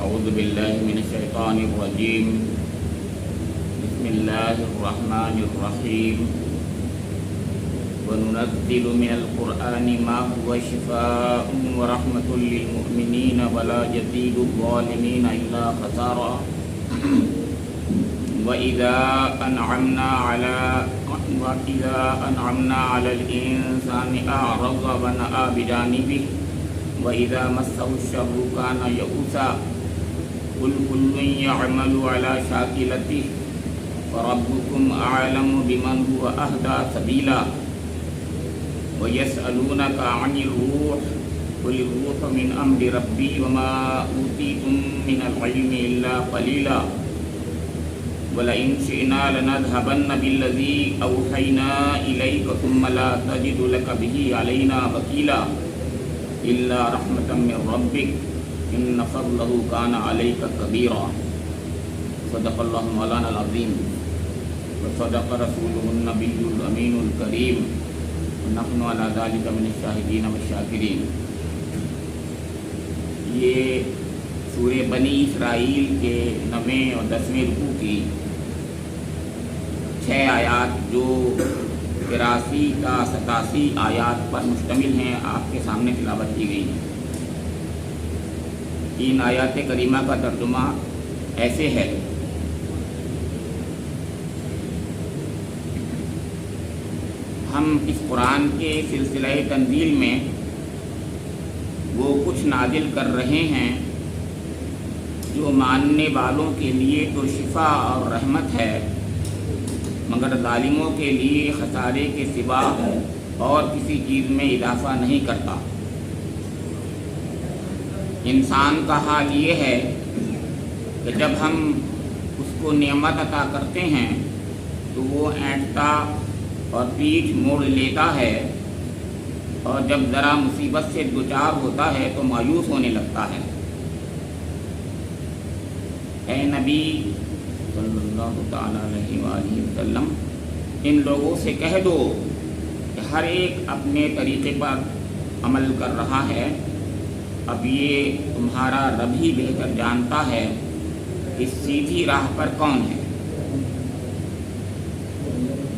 اعوذ باللہ من الشیطان الرجیم بسم اللہ الرحمن الرحیم وننزل من القرآن ما هو شفاء ورحمة للمؤمنين ولا يزيد الظالمين إلا خسارا وإذا أنعمنا على الإنسان أعرض ونأى بجانبه وإذا مسه الشر كان يئوسا قل كل يعمل على شاكلته فربكم أعلم بمن هو أهدى سبيلا ويسألونك عن الروح قل الروح من أمر ربي وما أوتيتم من العلم إلا قليلا ولئن شئنا لنذهبن بالذي أوحينا إليك ثم لا تجد لك به علينا وكيلا إلا رحمة من ربك إن فضله كان عليك كبيرا صدق الله مولانا العظيم وصدق رسوله النبي الأمين الكريم ونحن على ذلك من الشاهدين والشاكرين. یہ سورہ بنی اسرائیل کے 9ویں اور 10ویں رکوع کی 6 آیات جو 83 تا 87 آیات پر مشتمل ہیں آپ کے سامنے تلاوت کی گئی ہیں. ان آیات کریمہ کا ترجمہ ایسے ہے: ہم اس قرآن کے سلسلہ تنزیل میں وہ کچھ نازل کر رہے ہیں جو ماننے والوں کے لیے تو شفا اور رحمت ہے، مگر ظالموں کے لیے خسارے کے سوا اور کسی چیز میں اضافہ نہیں کرتا. انسان کا حال یہ ہے کہ جب ہم اس کو نعمت عطا کرتے ہیں تو وہ اینٹتا اور پیٹھ موڑ لیتا ہے، اور جب ذرا مصیبت سے دوچار ہوتا ہے تو مایوس ہونے لگتا ہے. اے نبی صلی اللہ تعالی علیہ وآلہ وسلم، ان لوگوں سے کہہ دو کہ ہر ایک اپنے طریقے پر عمل کر رہا ہے، اب یہ تمہارا رب ہی بہتر جانتا ہے کہ سیدھی راہ پر کون ہے.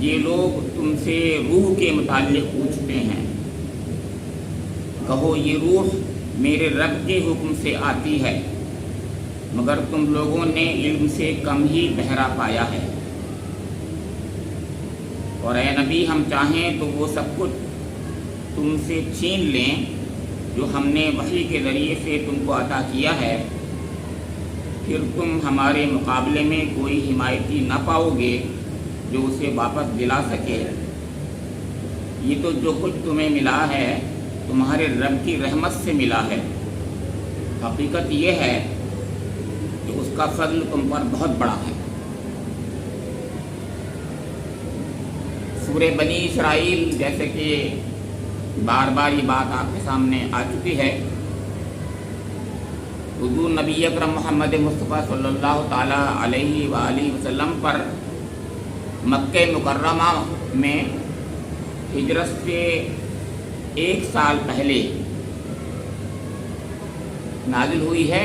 یہ لوگ تم سے روح کے متعلق پوچھتے ہیں، کہو یہ روح میرے رب کے حکم سے آتی ہے، مگر تم لوگوں نے علم سے کم ہی بہرا پایا ہے. اور اے نبی، ہم چاہیں تو وہ سب کچھ تم سے چھین لیں جو ہم نے وحی کے ذریعے سے تم کو عطا کیا ہے، پھر تم ہمارے مقابلے میں کوئی حمایتی نہ پاؤ گے جو اسے واپس دلا سکے. یہ تو جو کچھ تمہیں ملا ہے تمہارے رب کی رحمت سے ملا ہے. حقیقت یہ ہے کہ اس کا فضل تم پر بہت بڑا ہے. سورہ بنی اسرائیل، جیسے کہ بار بار یہ بات آپ کے سامنے آ چکی ہے، حضور نبی اکرم محمد مصطفیٰ صلی اللہ تعالی علیہ وآلہ وسلم پر مکہ مکرمہ میں ہجرت سے 1 سال پہلے نازل ہوئی ہے.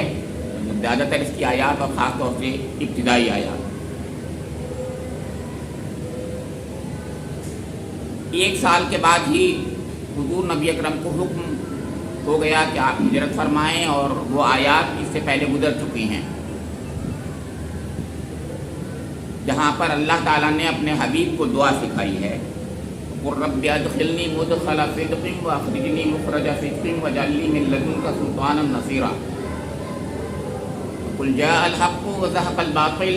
زیادہ تر اس کی آیات اور خاص طور سے ابتدائی آیات. 1 سال کے بعد ہی حضور نبی اکرم کو حکم ہو گیا کہ آپ ہجرت فرمائیں، اور وہ آیات اس سے پہلے گزر چکی ہیں جہاں پر اللہ تعالیٰ نے اپنے حبیب کو دعا سکھائی ہے: قُل رَبِّ أَدْخِلْنِی مُدْخَلَ صِدْقٍ وَأَخْرِجْنِی مُخْرَجَ صِدْقٍ وَاجْعَل لِّی مِن لَّدُنکَ سُلْطَانًا نَصِیرًا قُلْ جَاءَ الْحَقُّ وَزَهَقَ الْبَاطِلُ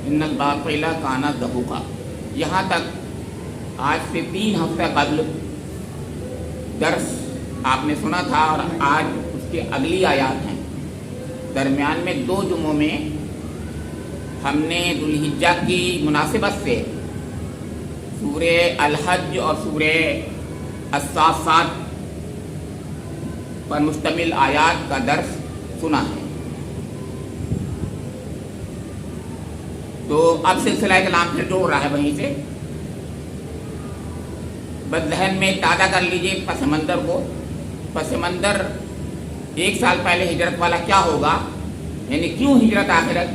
إِنَّ الْبَاطِلَ کَانَ زَہُوقًا. یہاں تک آج سے 3 ہفتہ قبل درس آپ نے سنا تھا، اور آج اس کی اگلی آیات ہیں. درمیان میں 2 جمعوں میں ہم نے ذوالحجہ کی مناسبت سے سورہ الحج اور سورہ الصافات پر مشتمل آیات کا درس سنا ہے. تو اب سلسلہ کلام پھر جوڑ رہا ہے وہیں سے. بس ذہن میں تازہ کر لیجئے پس منظر کو. پس منظر 1 سال پہلے ہجرت والا کیا ہوگا یعنی کیوں ہجرت آخرت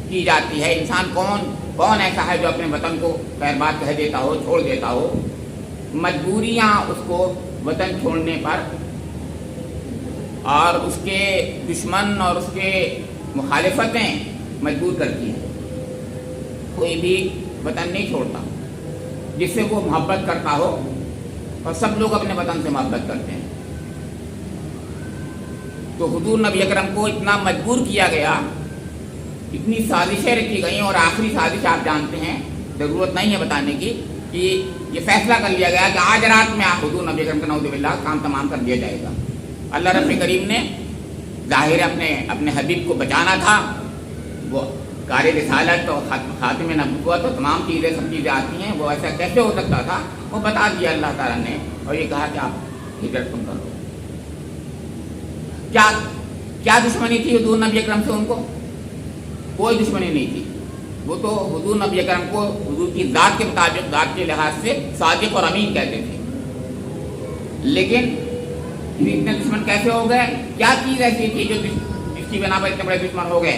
کی جاتی ہے؟ انسان کون ایسا ہے جو اپنے وطن کو خیر بات کہہ دیتا ہو، چھوڑ دیتا ہو؟ مجبوریاں اس کو وطن چھوڑنے پر اور اس کے دشمن اور اس کے مخالفتیں مجبور کرتی ہیں۔ کوئی بھی وطن نہیں چھوڑتا جس سے وہ محبت کرتا ہو، اور سب لوگ اپنے وطن سے محبت کرتے ہیں۔ تو حضور نبی اکرم کو اتنا مجبور کیا گیا، اتنی سازشیں رکھی گئیں، اور آخری سازش آپ جانتے ہیں، ضرورت نہیں ہے بتانے کی، کہ یہ فیصلہ کر لیا گیا کہ آج رات میں آپ حضور نبی اکرم کا نعوذ باللہ کام تمام کر دیا جائے گا۔ اللہ رب کریم نے ظاہر اپنے حبیب کو بچانا تھا، وہ کار رسالت اور خاتم نبوت اور تمام چیزیں سب چیزیں آتی ہیں، وہ ایسا کیسے ہو سکتا تھا؟ وہ بتا دیا اللہ تعالیٰ نے، اور یہ کہا کہ آپ ہجرت تم کرو۔ کیا دشمنی تھی حضور نبی اکرم سے؟ ان کو کوئی دشمنی نہیں تھی، وہ تو حضور نبی اکرم کو حضور کی ذات کے مطابق، ذات کے لحاظ سے صادق اور امین کہتے تھے۔ لیکن اتنے دشمن کیسے ہو گئے؟ کیا چیز ایسی تھی جو جس کی بنا پر اتنے بڑے دشمن ہو گئے؟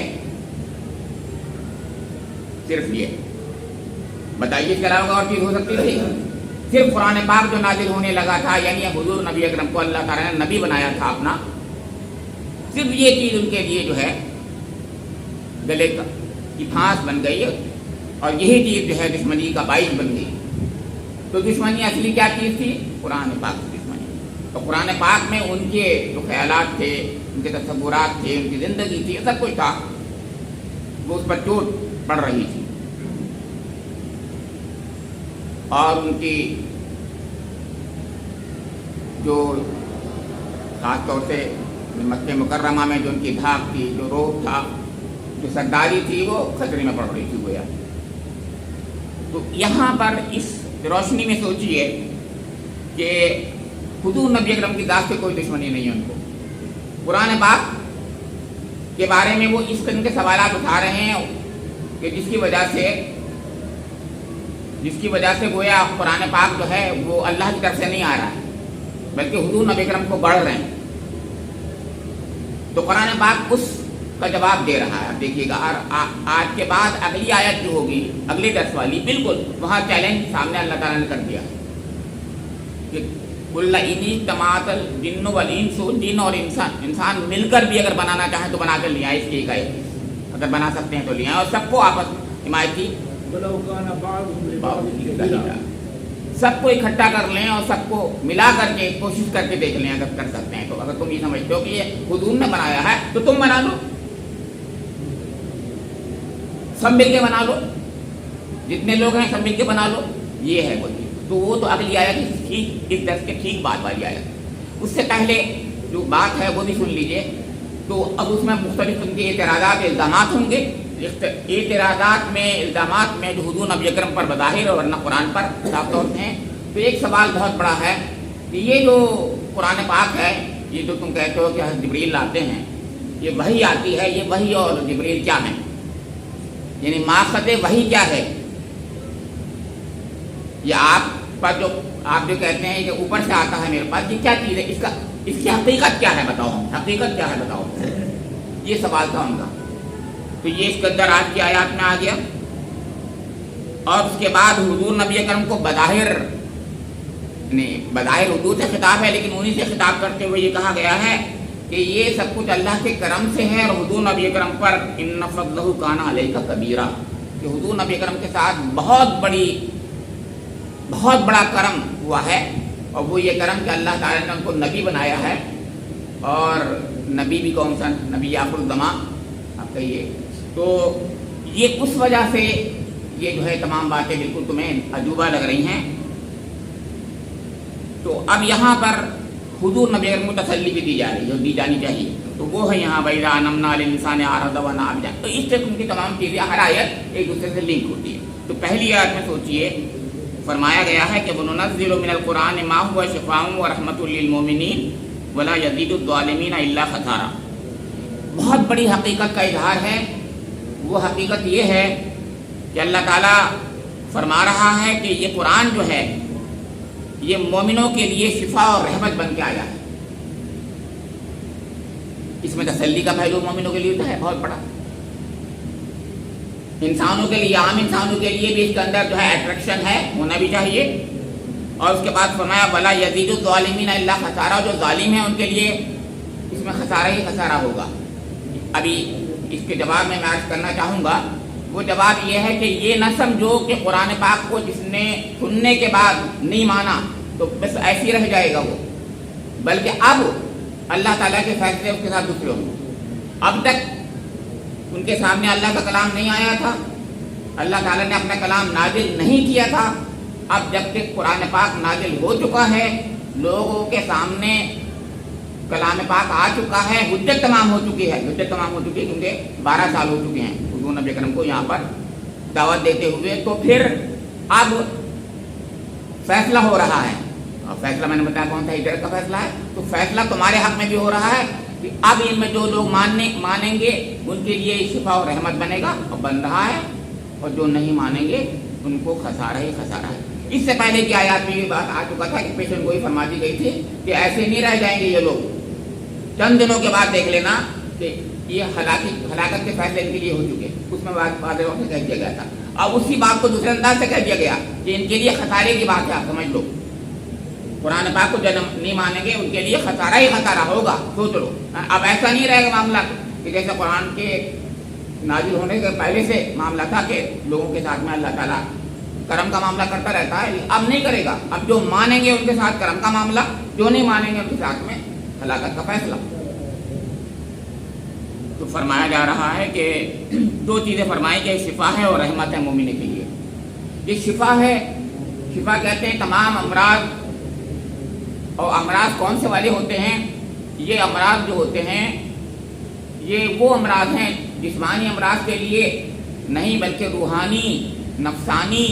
صرف یہ بتائیے، اس کے علاوہ اور چیز ہو سکتی تھی؟ صرف قرآن پاک جو نازل ہونے لگا تھا، یعنی حضور نبی اکرم کو اللہ تعالیٰ نے نبی بنایا تھا اپنا، صرف یہ چیز ان کے لیے جو ہے گلے کی پھانس بن گئی، اور یہی چیز جو ہے دشمنی کا باعث بن گئی۔ تو دشمنی اصلی کیا چیز تھی؟ قرآن پاک کی دشمنی۔ تو قرآن پاک میں ان کے جو خیالات تھے، ان کے تصورات تھے، ان کی زندگی تھی، سب کچھ تھا، وہ اس پر چوٹ پڑ رہی تھی، اور ان کی جو خاص طور سے مکہ مکرمہ میں جو ان کی دھاک تھی، جو روح تھا، جو سرداری تھی، وہ خطرے میں پڑ رہی تھی گویا۔ تو یہاں پر اس روشنی میں سوچئے کہ حضور نبی اکرم کی ذات سے کوئی دشمنی نہیں ہے ان کو۔ قرآن پاک کے بارے میں وہ اس قسم کے سوالات اٹھا رہے ہیں کہ جس کی وجہ سے گویا قرآن پاک جو ہے وہ اللہ کی طرف سے نہیں آ رہا ہے، بلکہ حضور نبی اکرم کو بڑھ رہے ہیں۔ تو قرآن پاک اس کا جواب دے رہا ہے۔ اب دیکھیے گا، اور آج کے بعد اگلی آیت جو ہوگی، اگلی درس والی، بالکل وہاں چیلنج سامنے اللہ تعالیٰ نے کر دیا کہ قُلْ إِنِ اجْتَمَعَتِ الْجِنُّ وَالْإِنسُ، جن اور انسان مل کر بھی اگر بنانا چاہیں تو بنا کر لے آئے، اس کی ایک اگر بنا سکتے ہیں تو لے آئیں، اور سب کو آپس حمایتی سب کو اکٹھا کر لیں اور سب کو ملا کر کے کوشش کر کے دیکھ لیں اگر کر سکتے ہیں تو۔ اگر تم یہ سمجھتے ہو کہ یہ حضور نے بنایا ہے تو تم بنا لو، سب مل کے بنا لو، جتنے لوگ ہیں سب مل کے بنا لو، یہ ہے وہ چیز۔ تو وہ تو اگلی آیت اس درس کے ٹھیک بعد والی آیت۔ اس سے پہلے جو بات ہے وہ بھی سن لیجئے۔ تو اب اس میں مختلف ان کے اعتراضات، الزامات ہوں گے۔ اعتراضات میں، الزامات میں جو حضور نبی اکرم پر بظاہر اور ورنہ قرآن پر صاف طور سے ہیں، تو ایک سوال بہت بڑا ہے کہ یہ جو قرآن پاک ہے، یہ جو تم کہتے ہو کہ جبریل لاتے ہیں، یہ وحی آتی ہے، یہ وحی اور جبریل کیا ہیں؟ یعنی ماخذ وحی کیا ہے؟ یہ آپ جو کہتے ہیں کہ اوپر سے آتا ہے میرے پاس، یہ کیا چیز ہے؟ اس کی حقیقت کیا ہے بتاؤ، حقیقت کیا ہے بتاؤ، یہ سوال تھا ان کا۔ تو یہ اس کے اندر آج کی آیات میں آ گیا، اور اس کے بعد حضور نبی اکرم کو بظاہر حضور سے خطاب ہے، لیکن انہی سے خطاب کرتے ہوئے یہ کہا گیا ہے کہ یہ سب کچھ اللہ کے کرم سے ہے، اور حضور نبی اکرم پر ان فضلہ کان علیک کبیرہ، کہ حضور نبی اکرم کے ساتھ بہت بڑا کرم ہوا ہے، اور وہ یہ کرم کہ اللہ تعالیٰ نے ان کو نبی بنایا ہے، اور نبی بھی کون سا؟ نبی آخر الزمان آپ کہیے۔ تو یہ اس وجہ سے یہ جو ہے تمام باتیں بالکل تمہیں عجوبہ لگ رہی ہیں۔ تو اب یہاں پر حضور نبی اکرم کو تسلی بھی دی جا رہی ہے، جو دی جانی چاہیے، تو وہ ہے یہاں وَإِذَا أَنْعَمْنَا عَلَى الْإِنسَانِ أَعْرَضَ وَنَأَى بِجَانِبِهِ۔ تو اس سے ان کی تمام چیزیں، ہر آیت ایک دوسرے سے لنک ہوتی ہے۔ تو پہلی آیت میں سوچئے، فرمایا گیا ہے کہ وَنُنَزِّلُ مِنَ الْقُرْآنِ مَا هُوَ شِفَاءٌ وَرَحْمَةٌ لِّلْمُؤْمِنِينَ وَلَا يَزِيدُ الظَّالِمِينَ إِلَّا خَسَارًا۔ بہت بڑی حقیقت کا اظہار ہے۔ وہ حقیقت یہ ہے کہ اللہ تعالیٰ فرما رہا ہے کہ یہ قرآن جو ہے یہ مومنوں کے لیے شفا اور رحمت بن کے آیا ہے۔ اس میں تسلی کا پہلو مومنوں کے لیے ہوتا ہے بہت بڑا. انسانوں کے لیے, عام انسانوں کے لیے بھی اس کے اندر جو ہے اٹریکشن ہے, ہونا بھی چاہیے. اور اس کے بعد فرمایا ولا یزید الظالمین الا خسارا, جو ظالم ہیں ان کے لیے اس میں خسارہ ہی خسارہ ہوگا. ابھی اس کے جواب میں عرض کرنا چاہوں گا, وہ جواب یہ ہے کہ یہ نہ سمجھو کہ قرآن پاک کو جس نے سننے کے بعد نہیں مانا تو بس ایسے ہی رہ جائے گا وہ, بلکہ اب اللہ تعالیٰ کے فیصلے اس کے ساتھ دوسرے ہوں گے. اب تک ان کے سامنے اللہ کا کلام نہیں آیا تھا, اللہ تعالیٰ نے اپنا کلام نازل نہیں کیا تھا. اب جب کہ قرآن پاک نازل ہو چکا ہے, لوگوں کے سامنے کلام پاک آ چکا ہے, حجت تمام ہو چکی ہے. حجت تمام ہو چکی ہے کیونکہ 12 سال ہو چکے ہیں حضور نبی اکرم کو یہاں پر دعوت دیتے ہوئے. تو پھر اب فیصلہ ہو رہا ہے, اور فیصلہ میں نے بتایا کون سا ہجرت کا فیصلہ ہے. تو فیصلہ تمہارے حق میں بھی ہو رہا ہے کہ اب ان میں جو لوگ مانیں گے ان کے لیے شفا اور رحمت بنے گا اور بن رہا ہے, اور جو نہیں مانیں گے ان کو خسارہ ہی خسارہ ہے. اس سے پہلے کی آیات میں یہ بات آ چکا تھا کہ پیشن گوئی فرما دی گئی تھی کہ ایسے نہیں رہ جائیں گے یہ لوگ. چند دنوں کے بعد دیکھ لینا کہ یہ ہلاکت کے فیصلے ان کے لیے ہو چکے. اس میں بعد وقت سے کہہ دیا گیا تھا. اب اسی بات کو دوسرے انداز سے کہہ دیا گیا کہ ان کے لیے خسارے کی بات ہے. آپ سمجھ لو, قرآن پاک کو جو نہیں مانیں گے ان کے لیے خسارہ ہی خسارہ ہوگا. سوچ لو, اب ایسا نہیں رہے گا معاملہ کہ جیسے قرآن کے نازل ہونے کے پہلے سے معاملہ تھا کہ لوگوں کے ساتھ میں اللہ تعالیٰ کرم کا معاملہ کرتا رہتا ہے. اب نہیں کرے گا. اب جو مانیں گے ان کے ساتھ کرم کا معاملہ, جو نہیں مانیں گے ان کے ساتھ میں ہلاکت کا فیصلہ. تو فرمایا جا رہا ہے کہ دو چیزیں فرمائی کہ شفا ہے اور رحمت ہے مومن کے لیے. یہ شفا ہے, شفا کہتے ہیں تمام امراض. اور امراض کون سے والے ہوتے ہیں؟ یہ امراض جو ہوتے ہیں یہ وہ امراض ہیں جسمانی امراض کے لیے نہیں, بلکہ روحانی نفسانی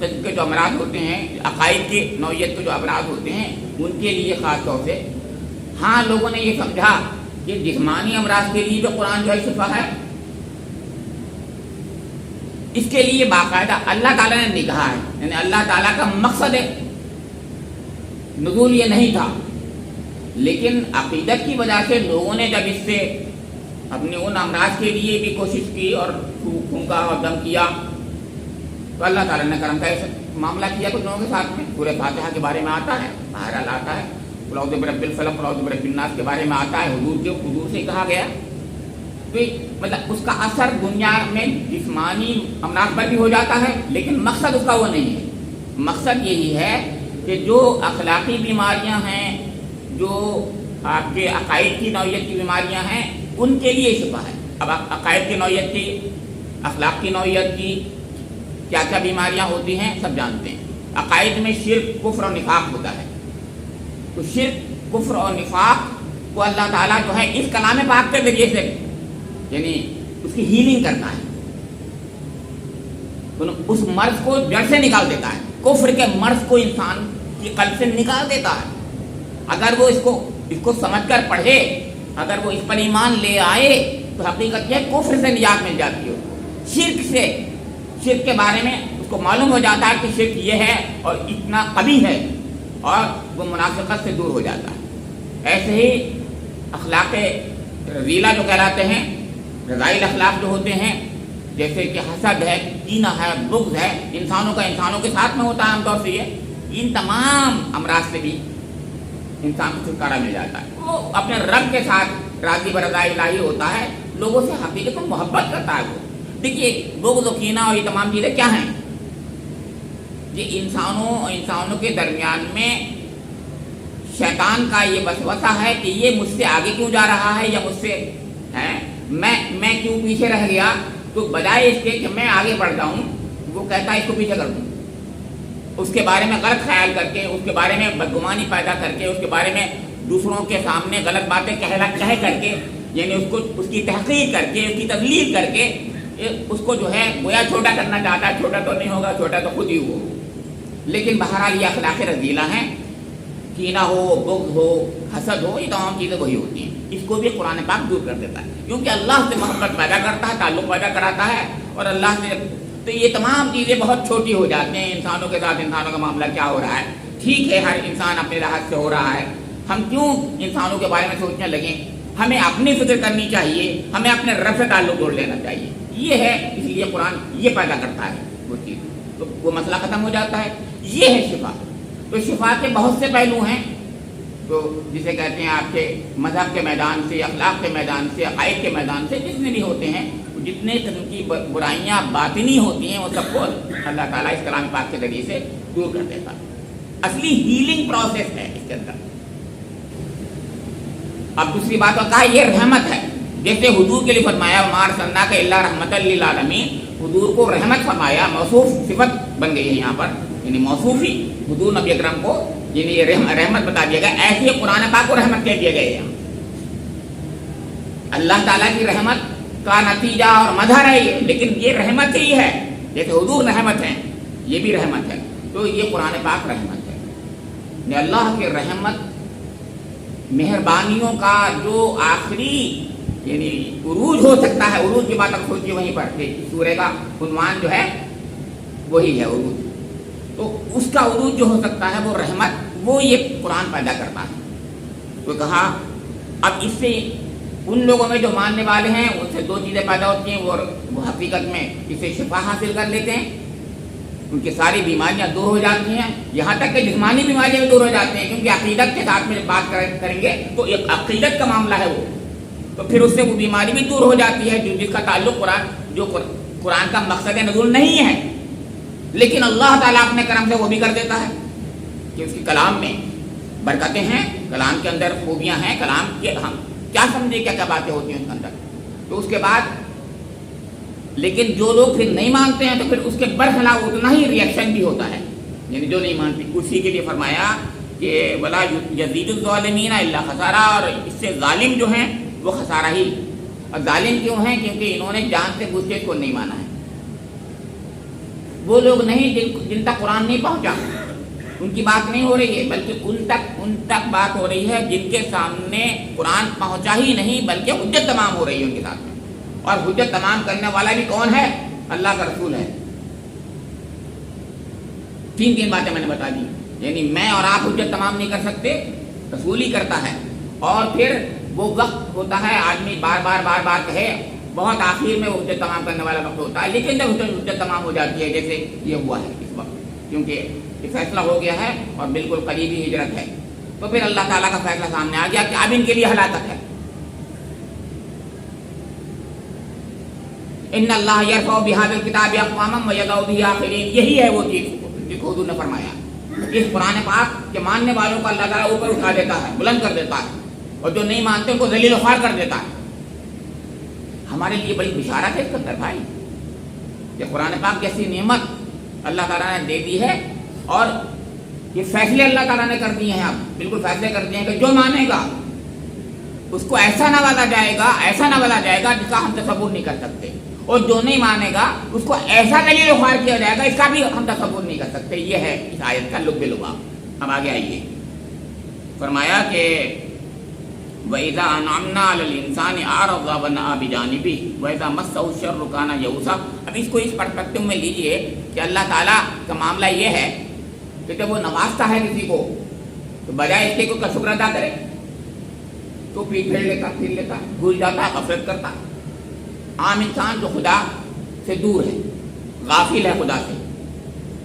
کے جو امراض ہوتے ہیں, عقائد کی نوعیت کے جو امراض ہوتے ہیں ان کے لیے خاص طور سے. ہاں لوگوں نے یہ سمجھا کہ جسمانی امراض کے لیے جو قرآن جو ہے شفا ہے, اس کے لیے باقاعدہ اللہ تعالیٰ نے کہا ہے, یعنی اللہ تعالیٰ کا مقصد نزول یہ نہیں تھا. لیکن عقیدت کی وجہ سے لوگوں نے جب اس سے اپنے ان امراض کے لیے بھی کوشش کی اور پھونکا اور دم کیا تو اللہ تعالیٰ نے کرم کا معاملہ کیا کچھ لوگوں کے ساتھ میں. سورہ فاتحہ کے بارے میں آتا ہے, بہرحال آتا ہے, قل اعوذ برب الفلق قل اعوذ برب الناس کے بارے میں آتا ہے. حضور سے کہا گیا تو مطلب اس کا اثر دنیا میں جسمانی امراض پر بھی ہو جاتا ہے, لیکن مقصد اس کا وہ نہیں ہے. مقصد یہی ہے کہ جو اخلاقی بیماریاں ہیں, جو آپ کے عقائد کی نوعیت کی بیماریاں ہیں, ان کے لیے شفا ہے. اب عقائد کی نوعیت کی, اخلاق کی نوعیت کی کیا کیا بیماریاں ہوتی ہیں سب جانتے ہیں. عقائد میں شرک, کفر اور نفاق ہوتا ہے. تو شرک, کفر اور نفاق کو اللہ تعالیٰ جو ہے اس کلام پاک کے ذریعے سے یعنی اس کی ہیلنگ کرتا ہے, اس مرض کو جڑ سے نکال دیتا ہے. کفر کے مرض کو انسان کی قلب سے نکال دیتا ہے. اگر وہ اس کو سمجھ کر پڑھے, اگر وہ اس پر ایمان لے آئے تو حقیقت یہ کفر سے نجات مل جاتی ہے. شرک کے بارے میں اس کو معلوم ہو جاتا ہے کہ شرک یہ ہے اور اتنا قبیح ہے, اور وہ منافقت سے دور ہو جاتا ہے. ایسے ہی اخلاق رذیلہ جو کہلاتے ہیں, رذائل اخلاق جو ہوتے ہیں, جیسے کہ حسد ہے, کینہ ہے, بغض ہے, انسانوں کا انسانوں کے ساتھ میں ہوتا ہے عام طور سے. یہ ان تمام امراض سے بھی انسان کو چھٹکارا مل جاتا ہے. وہ اپنے رب کے ساتھ راضی برضا الہی ہوتا ہے, لوگوں سے حقیقت میں محبت کرتا ہے. وہ دیکھیے بغض و کینہ اور یہ تمام چیزیں کیا ہیں, یہ انسانوں کے درمیان میں شیطان کا یہ وسوسہ ہے کہ یہ مجھ سے آگے کیوں جا رہا ہے, یا مجھ سے میں کیوں پیچھے رہ گیا. تو بجائے اس کے کہ میں آگے بڑھ جاؤں, وہ کہتا ہے اس کو پیچھے کر دوں. اس کے بارے میں غلط خیال کر کے, اس کے بارے میں بدگمانی پیدا کر کے, اس کے بارے میں دوسروں کے سامنے غلط باتیں کہہ کر کے, یعنی اس کی تحقیر کر کے, اس کی تذلیل کر کے اس کو جو ہے گویا چھوٹا کرنا چاہتا ہے. چھوٹا تو نہیں ہوگا, چھوٹا تو خود ہی ہو. لیکن بہرحال یہ اخلاق رذیلہ ہیں, کینہ ہو, بغض ہو, حسد ہو, یہ تمام چیزیں وہی ہوتی ہیں. اس کو بھی قرآن پاک دور کر دیتا ہے, کیونکہ اللہ سے محبت پیدا کرتا ہے, تعلق پیدا کراتا ہے. اور اللہ سے تو یہ تمام چیزیں بہت چھوٹی ہو جاتی ہیں. انسانوں کے ساتھ انسانوں کا معاملہ کیا ہو رہا ہے, ٹھیک ہے ہر انسان اپنے راحت سے ہو رہا ہے, ہم کیوں انسانوں کے بارے میں سوچنے لگیں. ہمیں اپنی فکر کرنی چاہیے، ہمیں اپنے رب سے تعلق جوڑ لینا چاہیے. یہ ہے، اس لیے قرآن یہ پیدا کرتا ہے وہ چیز، تو وہ مسئلہ ختم ہو جاتا ہے. یہ ہے شفا. تو شفا کے بہت سے پہلو ہیں، تو جسے کہتے ہیں آپ کے مذہب کے میدان سے، اخلاق کے میدان سے، عقائد کے میدان سے جتنے بھی ہوتے ہیں، جتنے قسم کی برائیاں باطنی ہوتی ہیں وہ سب کو اللہ تعالیٰ اس کلام پاک کے ذریعے سے دور کر دیتا ہے. اصلی ہیلنگ پروسیس ہے اس کے اندر. اب دوسری بات کہا یہ رحمت ہے. جیسے حضور کے لیے فرمایا وما ارسلناک الا رحمۃ للعالمین، حضور کو رحمت فرمایا، موصوف صفت بن گئی ہے یہاں پر، یعنی موصوفی حضور نبی اکرم کو یعنی یہ رحمت بتا دیا گیا. ایسے ہی قرآن پاک کو رحمت کہہ دیا گیا. اللہ تعالیٰ کی رحمت کا نتیجہ اور مظہر ہے یہ، لیکن یہ رحمت ہی ہے. جیسے حضور رحمت ہے، یہ بھی رحمت ہے، تو یہ قرآن پاک رحمت ہے. اللہ کی رحمت مہربانیوں کا جو آخری یعنی عروج ہو سکتا ہے. عروج کی بات اب سوچیے وہیں پر، سورہ کا عنوان جو ہے وہی ہے عروج. تو اس کا عروج جو ہو سکتا ہے وہ رحمت، وہ یہ قرآن پیدا کرتا ہے. تو کہا اب اس سے ان لوگوں میں جو ماننے والے ہیں ان سے دو چیزیں پیدا ہوتی ہیں، وہ حقیقت میں اسے شفا حاصل کر لیتے ہیں، ان کی ساری بیماریاں دور ہو جاتی ہیں، یہاں تک کہ جسمانی بیماریاں بھی دور ہو جاتی ہیں. کیونکہ عقیدت کے ساتھ میں بات کریں گے تو ایک عقیدت کا معاملہ ہے وہ، تو پھر اس سے وہ بیماری بھی دور ہو جاتی ہے جس کا تعلق قرآن کا مقصد نزول نہیں ہے. لیکن اللہ تعالیٰ اپنے کرم سے وہ بھی کر دیتا ہے کہ اس کے کلام میں برکتیں ہیں، کلام کے اندر خوبیاں ہیں، کلام کے ہم کیا سمجھے کیا کیا باتیں ہوتی ہیں اس کے اندر. تو اس کے بعد لیکن جو لوگ پھر نہیں مانتے ہیں تو پھر اس کے برخلاف اتنا ہی ریئیکشن بھی ہوتا ہے. یعنی جو نہیں مانتے اسی کے لیے فرمایا کہ ولا یزید الظالمین الا خسارہ، اور اس سے ظالم جو ہیں وہ خسارہ ہی. اور ظالم کیوں ہیں؟ کیونکہ انہوں نے جانتے بوجھ کے کو نہیں مانا ہے. وہ لوگ نہیں جن تک قرآن نہیں پہنچا، ان کی بات نہیں ہو رہی ہے، بلکہ ان تک بات ہو رہی ہے جن کے سامنے قرآن پہنچا ہی نہیں بلکہ حجت تمام ہو رہی ہے ان کے ساتھ میں. اور حجت تمام کرنے والا بھی کون ہے؟ اللہ کا رسول ہے. تین باتیں میں نے بتا دی. یعنی میں اور آپ حجت تمام نہیں کر سکتے، رسول ہی کرتا ہے. اور پھر وہ وقت ہوتا ہے آدمی بار بار کہے، بہت آخر میں وہ حجت تمام کرنے والا وقت ہوتا ہے. لیکن جب حجت تمام ہو جاتی ہے جیسے یہ ہوا ہے اس وقت، کیونکہ یہ فیصلہ ہو گیا ہے اور بالکل قریبی ہجرت ہے، تو پھر اللہ تعالیٰ کا فیصلہ سامنے آ گیا کہ اب ان کے لیے ہلاکت ہے. ان اللہ یرفع بہذا الکتاب اقواما ویضع بہ آخرین. یہی ہے وہ چیز جس کو حضور نے فرمایا. اس قرآن پاک کے ماننے والوں کو اللہ تعالیٰ اوپر اٹھا دیتا ہے، بلند کر دیتا ہے، اور جو نہیں مانتے ان کو ذلیل و خوار کر دیتا ہے. ہمارے لیے بڑی بشارت ہے اس کے اندر بھائی، کہ قرآن پاک جیسی نعمت اللہ تعالیٰ نے دے دی ہے، اور یہ فیصلے اللہ تعالیٰ نے کر دیے ہیں. اب بالکل فیصلے کر دیے ہیں کہ جو مانے گا اس کو ایسا نوازا جائے گا جس کا ہم تصور نہیں کر سکتے، اور جو نہیں مانے گا اس کو ایسا ذلیل و خوار کیا جائے گا اس کا بھی ہم تصور نہیں کر سکتے. یہ ہے اس آیت کا لب لبا. اب آگے آئیے، فرمایا کہ وَإِذَا أَنْعَمْنَا عَلَى الْإِنسَانِ أَعْرَضَ وَنَأَىٰ بِجَانِبِهِ وَإِذَا مَسَّهُ الشَّرُّ كَانَ يَئُوسًا. اب اس کو اس پرسپیکٹو میں لیجئے کہ اللہ تعالیٰ کا معاملہ یہ ہے کہ جب وہ نوازتا ہے کسی کو تو بجائے اس کے کوئی کا شکر ادا کرے تو پیٹ پھیر لیتا بھول جاتا ہے، غفلت کرتا. عام انسان جو خدا سے دور ہے، غافل ہے خدا سے،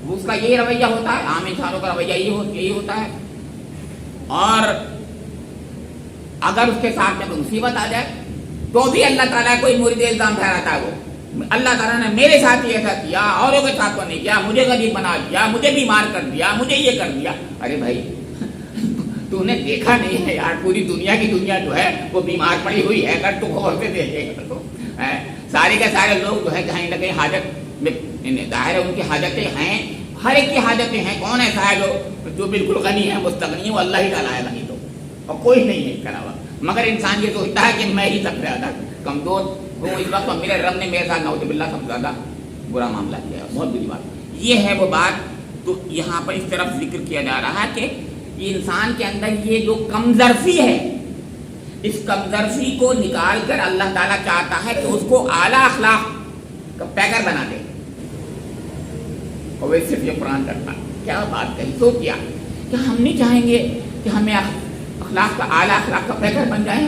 وہ اس کا یہی رویہ ہوتا ہے. عام انسانوں کا رویہ یہی ہوتا ہے. اور اگر اس کے ساتھ میں کوئی مصیبت آ جائے تو بھی اللہ تعالیٰ کوئی مورد الزام ٹھہراتا ہے. وہ اللہ تعالیٰ نے میرے ساتھ ہی ایسا کیا، اوروں کے ساتھ تو نہیں کیا، مجھے غریب بنا دیا، مجھے بیمار کر دیا، مجھے یہ کر دیا. ارے بھائی تو نے دیکھا نہیں ہے یار، پوری دنیا کی دنیا جو ہے وہ بیمار پڑی ہوئی ہے. اگر تو غور سے دیکھے گا تو سارے کے سارے لوگ جو ہے کہیں نہ کہیں حاجت میں ظاہر ہے ان کی حاجتیں ہیں، ہر ایک کی حاجتیں ہیں. کون ایسا ہے جو بالکل غنی ہے، مستغنی ہے؟ وہ اللہ ہی تعالیٰ ہے غنی، تو اور کوئی نہیں ہے اس کے علاوہ. مگر انسان یہ سوچتا ہے کہ میں ہی سب سے زیادہ کمزور ہوں اس وقت، اور میرے رب نے میرے ساتھ نعوذ باللہ سب سے زیادہ برا معاملہ کیا ہے. بہت بری بات یہ ہے وہ بات. تو یہاں پر اس طرف ذکر کیا جا رہا ہے کہ انسان کے اندر یہ جو کمزرفی ہے، اس کمزرفی کو نکال کر اللہ تعالیٰ چاہتا ہے کہ اس کو اعلیٰ اخلاق کا پیکر بنا دے. اور وہ صرف یہ قرآن کرتا ہے. کیا بات کہی، سوچ کیا کہ ہم نہیں چاہیں گے کہ ہمیں اخلاق کا اعلیٰ اخلاق کا پیکر بن جائیں.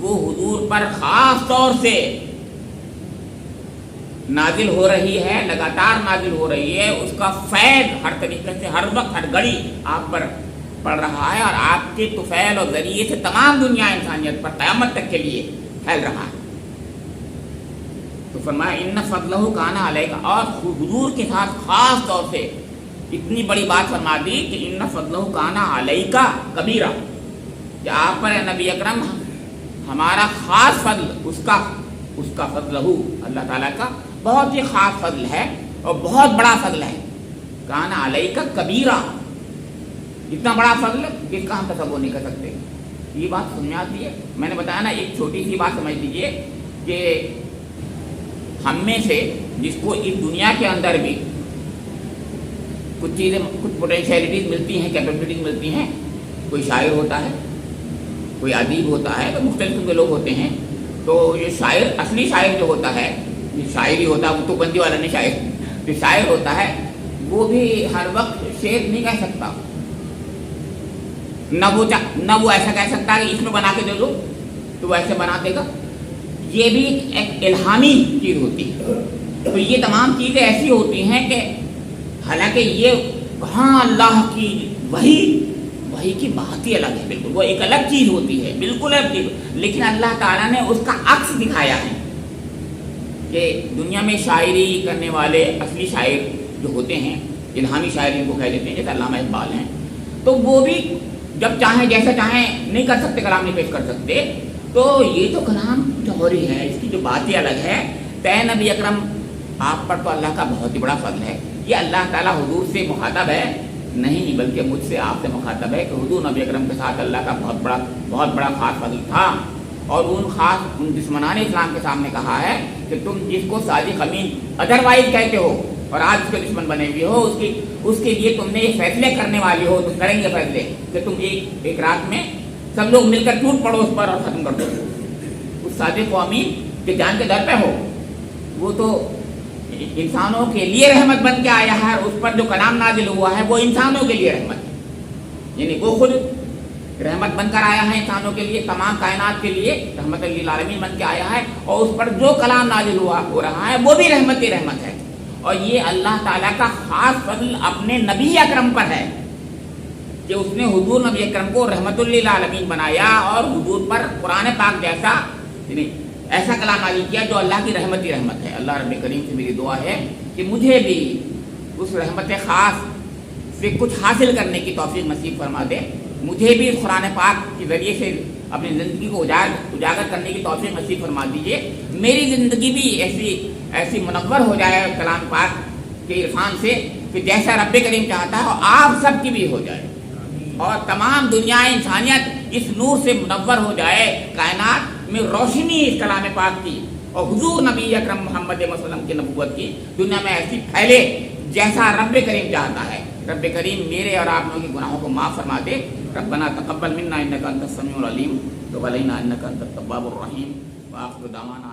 وہ حضور پر خاص طور سے نازل ہو رہی ہے، لگاتار نازل ہو رہی ہے، اس کا فیض ہر طریقے سے ہر وقت ہر گھڑی آپ پر پڑ رہا ہے، اور آپ کے طفیل اور ذریعے سے تمام دنیا انسانیت پر قیامت تک کے لیے پھیل رہا ہے۔ تو فرمایا ان فضلہ کان علیک، اور حضور کے ساتھ خاص طور سے اتنی بڑی بات فرما دی کہ ان فضلہ کان علیک کبیرہ، کہ آپ پر نبی اکرم ہمارا خاص فضل، اس کا فضل ہو، اللہ تعالیٰ کا بہت ہی خاص فضل ہے اور بہت بڑا فضل ہے، کان علیک کبیرہ، اتنا بڑا فضل جس کا ہم تصور نہیں کر سکتے۔ یہ بات سمجھ آتی ہے؟ میں نے بتایا نا، ایک چھوٹی سی بات سمجھ لیجیے کہ ہم میں سے جس کو اس دنیا کے اندر بھی کچھ چیزیں، کچھ پوٹینشیلٹیز ملتی ہیں، کیپیبلٹیز ملتی ہیں، کوئی شاعر ہوتا ہے، کوئی ادیب ہوتا ہے، تو مختلف قسم کے لوگ ہوتے ہیں، تو یہ شاعر، اصلی شاعر جو ہوتا ہے، یہ شاعر ہی ہوتا ہے، وہ تو بندی والا نہیں، شاعر جو شاعر ہوتا ہے وہ بھی ہر وقت شعر نہیں کہہ سکتا، نہ وہ ایسا کہہ سکتا ہے کہ اس میں بنا کے دے دو تو وہ ایسے بنا دے گا، یہ بھی ایک الہامی چیز ہوتی ہے۔ تو یہ تمام چیزیں ایسی ہوتی ہیں کہ حالانکہ یہ کہاں اللہ کی وحی کی بات ہی الگ ہے، بالکل وہ ایک الگ چیز ہوتی ہے، بالکل الگ چیز، لیکن اللہ تعالیٰ نے اس کا عکس دکھایا ہے کہ دنیا میں شاعری کرنے والے اصلی شاعر جو ہوتے ہیں، الہامی شاعر ان کو کہہ دیتے ہیں، جیسے علامہ اقبال ہیں، تو وہ بھی جب چاہیں جیسا چاہیں نہیں کر سکتے، کلام نہیں پیش کر سکتے، تو یہ تو کلام جوہری ہے، اس کی جو باتیں الگ ہے۔ تے نبی اکرم آپ پر تو اللہ کا بہت ہی بڑا فضل ہے، یہ اللہ تعالیٰ حضور سے مخاطب ہے نہیں، بلکہ مجھ سے آپ سے مخاطب ہے کہ حضور نبی اکرم کے ساتھ اللہ کا بہت بڑا خاص فضل تھا، اور ان دشمنان اسلام کے سامنے کہا ہے کہ تم جس کو صادق امین ادروائز کہتے ہو اور آج اس کے دشمن بنے ہوئے ہو، اس کے لیے تم نے یہ فیصلے کرنے والے ہو، تم کریں گے فیصلے کہ تم ایک رات میں سب لوگ مل کر ٹوٹ پڑو اس پر اور ختم کر دو، اس صادق و امین کے جان کے در پہ ہو، وہ تو انسانوں کے لیے رحمت بن کے آیا ہے، اور اس پر جو کلام نازل ہوا ہے وہ انسانوں کے لیے رحمت ہے، یعنی وہ خود رحمت بن کر آیا ہے انسانوں کے لیے، تمام کائنات کے لیے رحمت للعالمین بن کے آیا ہے، اور اس پر جو کلام نازل ہو رہا ہے وہ بھی رحمت ہی رحمت ہے، اور یہ اللہ تعالیٰ کا خاص فضل اپنے نبی اکرم پر ہے کہ اس نے حضور نبی اکرم کو رحمت للعالمین بنایا، اور حضور پر قرآن پاک جیسا یعنی ایسا کلام نازل کیا جو اللہ کی رحمت ہی رحمت ہے۔ اللہ رب کریم سے میری دعا ہے کہ مجھے بھی اس رحمت خاص سے کچھ حاصل کرنے کی توفیق نصیب فرما دے، مجھے بھی اس قرآن پاک کے ذریعے سے اپنی زندگی کو اجاگر کرنے کی توفیق نصیب فرما دیجیے، میری زندگی بھی ایسی منور ہو جائے کلام پاک کے عرفان سے کہ جیسا رب کریم چاہتا ہے آپ سب کی بھی ہو جائے، اور تمام دنیا انسانیت اس نور سے منور ہو جائے، کائنات میں روشنی اس کلام پاک کی اور حضور نبی اکرم محمد وسلم کی نبوت کی دنیا میں ایسی پھیلے جیسا رب کریم چاہتا ہے۔ رب کریم میرے اور آپ لوگوں کے گناہوں کو معاف فرما دے۔ ربنا تقبل منا انک انت السمیع العلیم وتب علینا انک انت التواب الرحیم، وآخر دعوانا